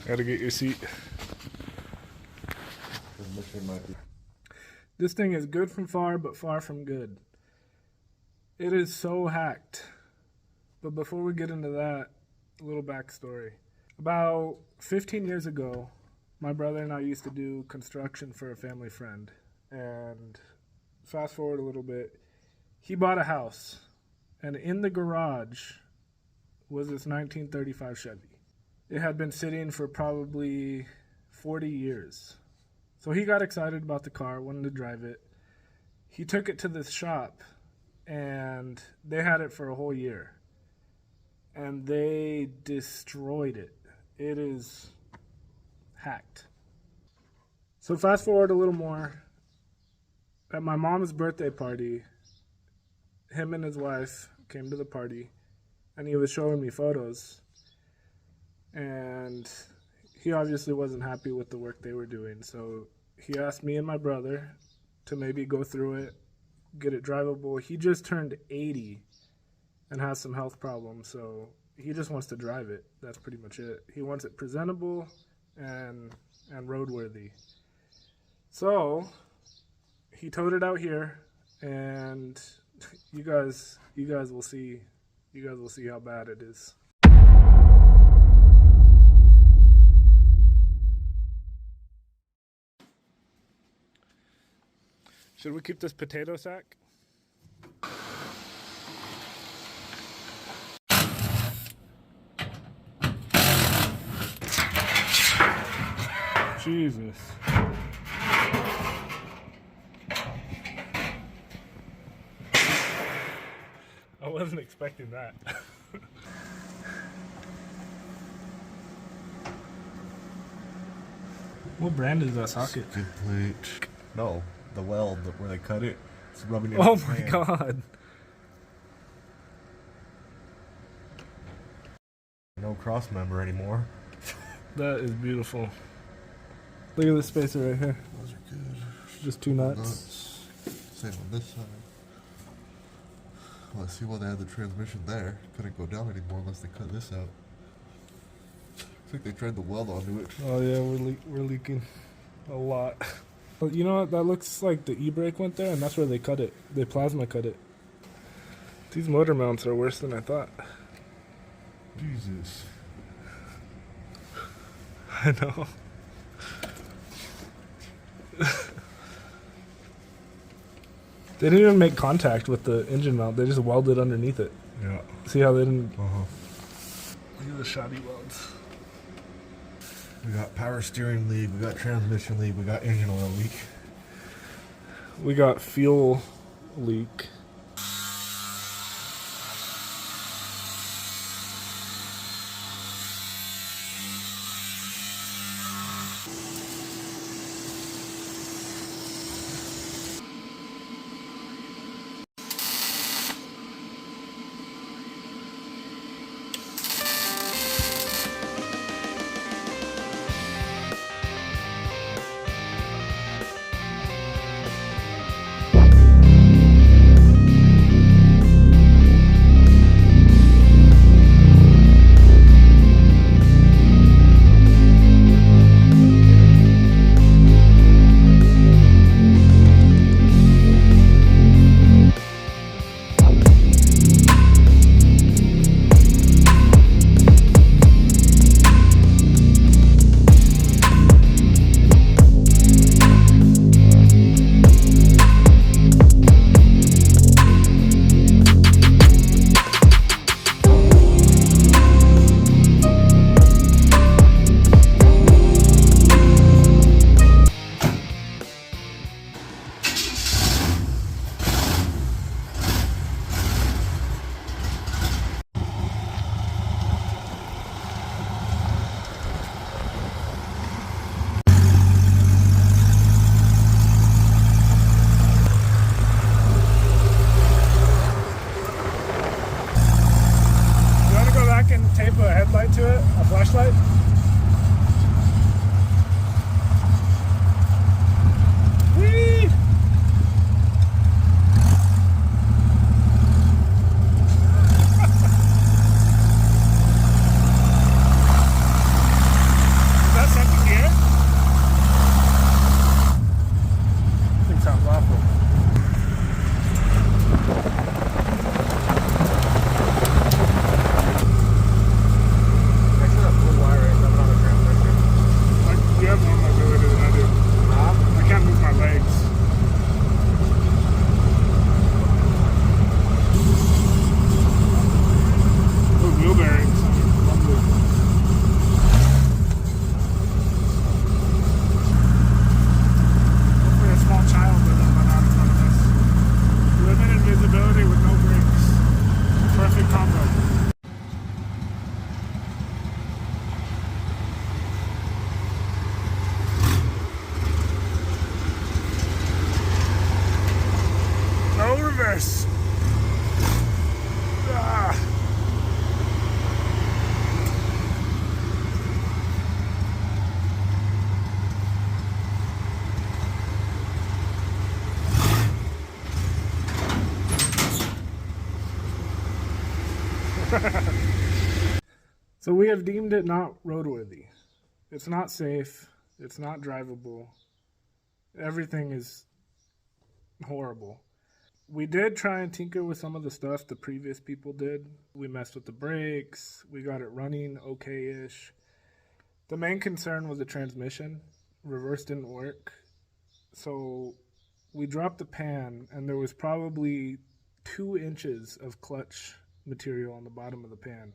Gotta get your seat. This thing is good from far, but far from good. It is so hacked. But before we get into that, a little backstory. About 15 years ago, my brother and I used to do construction for a family friend. And fast forward a little bit, he bought a house. And in the garage was this 1935 Chevy. It had been sitting for probably 40 years. So he got excited about the car, wanted to drive it. He took it to this shop, and they had it for a whole year. And they destroyed it. It is hacked. So fast forward a little more. At my mom's birthday party, him and his wife came to the party, and he was showing me photos. And he obviously wasn't happy with the work they were doing, so he asked me and my brother to maybe go through it, get it drivable. He just turned 80 and has some health problems, so he just wants to drive it. That's pretty much it. He wants it presentable and roadworthy. So he towed it out here, and you guys will see how bad it is. Should we keep this potato sack? Jesus. I wasn't expecting that. What brand is that socket? Skid plate. No, the weld where they cut it. It's rubbing it. Oh my god. No cross member anymore. That is beautiful. Look at this spacer right here. Those are good. Just two nuts. Same on this side. Well, I see why they had the transmission there. Couldn't go down anymore unless they cut this out. Looks like they tried to weld onto it. Oh yeah, we're leaking a lot. Well, you know what? That looks like the e-brake went there, and that's where they cut it. They plasma cut it. These motor mounts are worse than I thought. Jesus. I know. They didn't even make contact with the engine mount. They just welded underneath it. Yeah. See how they didn't... Uh-huh. Look at the shotty welds. We got power steering leak, we got transmission leak, we got engine oil leak. We got fuel leak. Tape a headlight to it, a flashlight. Whee! So we have deemed it not roadworthy. It's not safe. It's not drivable. Everything is horrible. We did try and tinker with some of the stuff the previous people did. We messed with the brakes. We got it running okay-ish. The main concern was the transmission. Reverse didn't work. So we dropped the pan, and there was probably 2 inches of clutch material on the bottom of the pan.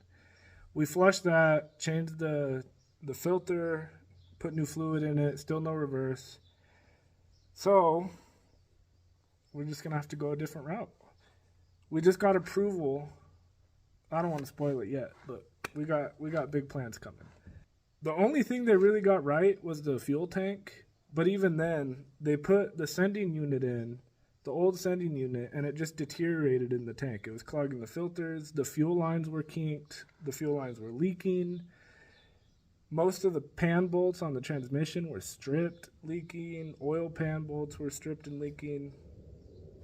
We flushed that, changed the filter, put new fluid in it, still no reverse. So we're just going to have to go a different route. We just got approval. I don't want to spoil it yet, but we got big plans coming. The only thing they really got right was the fuel tank, but even then, they put the sending unit in, the old sending unit, and it just deteriorated in the tank. It was clogging the filters, the fuel lines were kinked, the fuel lines were leaking. Most of the pan bolts on the transmission were stripped, leaking. Oil pan bolts were stripped and leaking.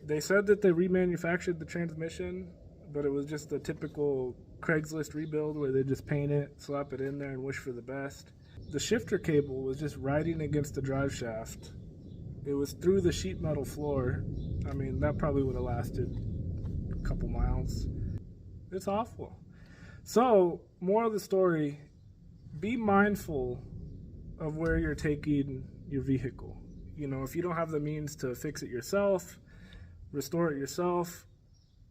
They said that they remanufactured the transmission, but it was just the typical Craigslist rebuild where they just paint it, slap it in there, and wish for the best. The shifter cable was just riding against the drive shaft. It was through the sheet metal floor. I mean, that probably would have lasted a couple miles. It's awful. So, moral of the story, be mindful of where you're taking your vehicle. You know, if you don't have the means to fix it yourself, restore it yourself,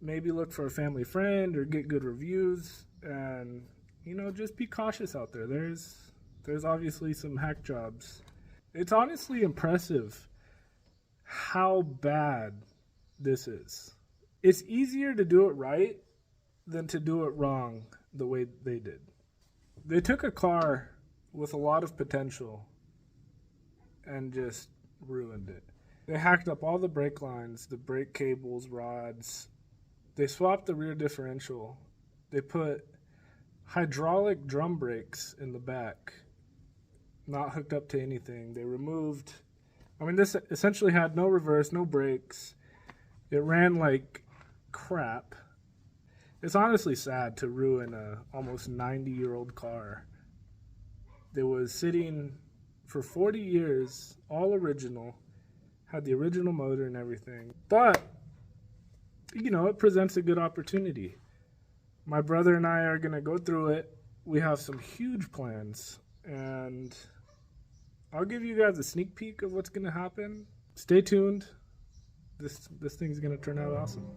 maybe look for a family friend or get good reviews, and, you know, just be cautious out there. There's obviously some hack jobs. It's honestly impressive how bad this is. It's easier to do it right than to do it wrong the way they did. They took a car with a lot of potential and just ruined it. They hacked up all the brake lines, the brake cables, rods. They swapped the rear differential. They put hydraulic drum brakes in the back, not hooked up to anything. They removed, this essentially had no reverse, no brakes. It ran like crap. It's honestly sad to ruin a almost 90-year-old car that was sitting for 40 years, all original, had the original motor and everything. But, you know, it presents a good opportunity. My brother and I are going to go through it. We have some huge plans, and I'll give you guys a sneak peek of what's going to happen. Stay tuned. This thing's going to turn out awesome.